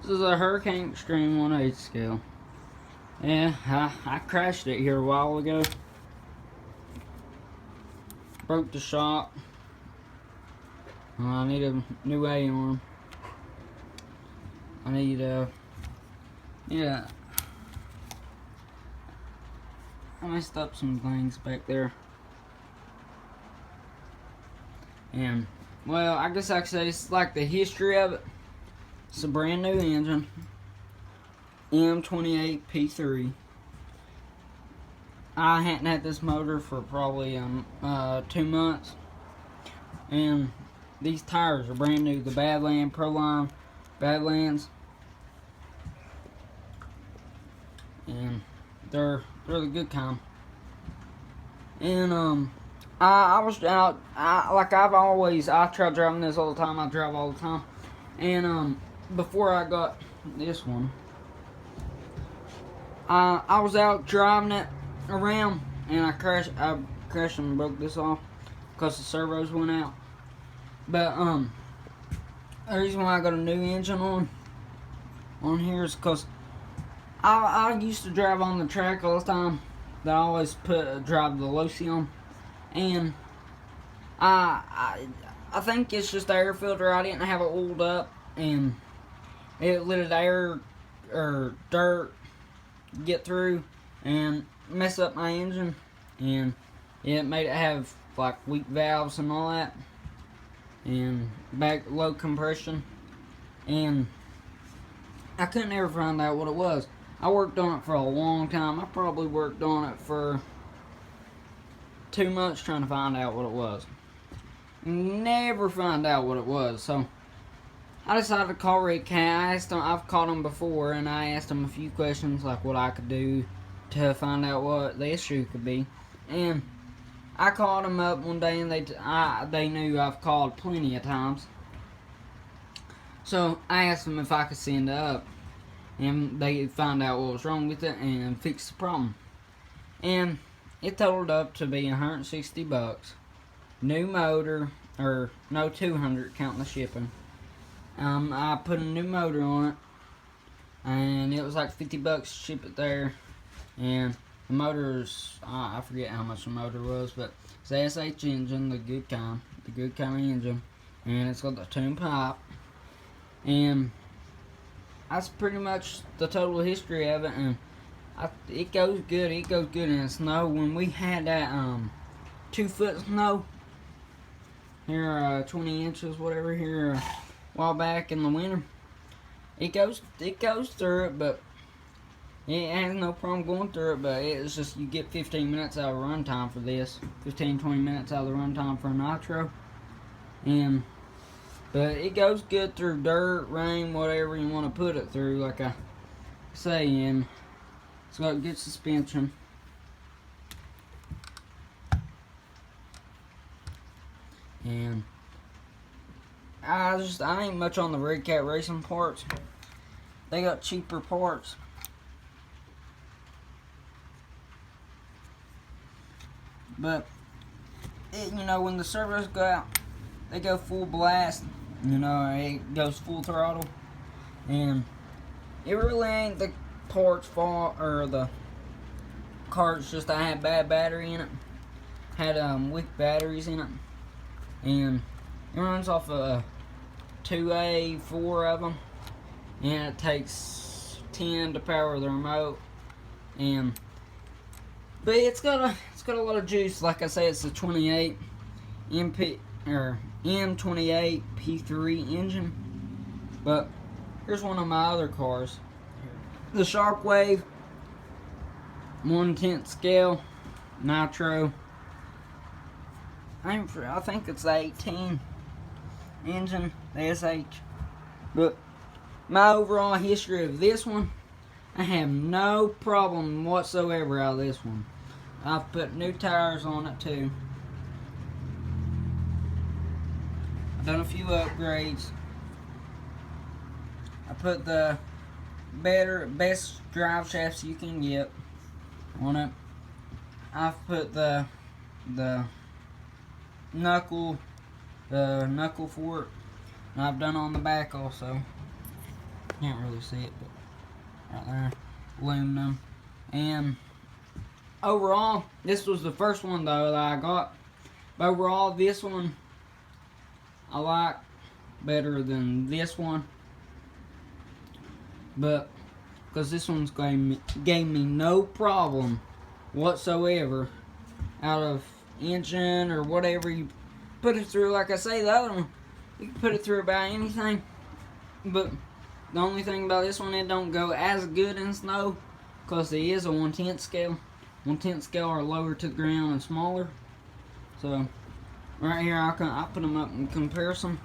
This is a Hurricane Extreme 1/8 scale. Yeah, I crashed it here a while ago. Broke the shock. I need a new A-arm. I need yeah. I messed up some things back there. And, well, I guess I could say it's like the history of it. It's a brand new engine. M28P3. I hadn't had this motor for probably 2 months. And these tires are brand new. The Badland Proline Badlands. And they're really good kind. And I was out, I try driving this all the time. I drive all the time. And before I got this one, I was out driving it around, and I crashed and broke this off because the servos went out. But the reason why I got a new engine on here is because I used to drive on the track all the time. That I always drive the Losi on, and I think it's just the air filter. I didn't have it oiled up, and it let air or dirt get through and mess up my engine, and it made it have like weak valves and all that, and low compression, and I couldn't ever find out what it was. I worked on it for a long time. I probably worked on it for 2 months trying to find out what it was. Never find out what it was, so I decided to call Redcat. I've called them before, and I asked them a few questions like what I could do to find out what the issue could be. And I called them up one day, and they knew I've called plenty of times. So I asked them if I could send it up, and they found out what was wrong with it and fixed the problem. And it totaled up to be $160. New motor, or no, $200 counting the shipping. I put a new motor on it, and it was like $50 to ship it there. And the motor's, I forget how much the motor was, but it's a SH engine, the good kind of engine, and it's got the tune pipe. And that's pretty much the total history of it, and it goes good. It goes good in the snow. When we had that 2 foot snow here, 20 inches, whatever, here a while back in the winter, it goes through it, but it has no problem going through it. But it's just you get 15 minutes out of run time for this, 15-20 minutes out of the run time for a nitro, but it goes good through dirt, rain, whatever you want to put it through, like I say, and it's got good suspension. And I ain't much on the Redcat racing parts. They got cheaper parts. But, when the servos go out, they go full blast. It goes full throttle, and it really ain't the parts' fault or the car's just I had bad battery in it, had weak batteries in it, and it runs off a 2A, 4 of them, and it takes 10 to power the remote, but it's got a lot of juice. Like I say, it's a 28 M28P3 engine. But here's one of my other cars, the Shockwave 1/10 scale nitro. I think it's the 18 engine, the SH. But my overall history of this one, I have no problem whatsoever out of this one. I've put new tires on it too. I've done a few upgrades. I put the best drive shafts you can get on it. I've put the knuckle for it, and I've done on the back also. Can't really see it, but right there, aluminum. And overall, this was the first one though that I got. But overall, this one I like better than this one. But because this one's gave me no problem whatsoever out of engine or whatever you put it through. Like I say, the other one you can put it through about anything, but the only thing about this one, it don't go as good in snow because it is a 1/10 scale. 1/10 scale are lower to the ground and smaller. So right here I put them up in comparison.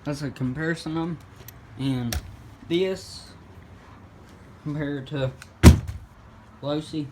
That's a comparison of them. And this compared to Losi.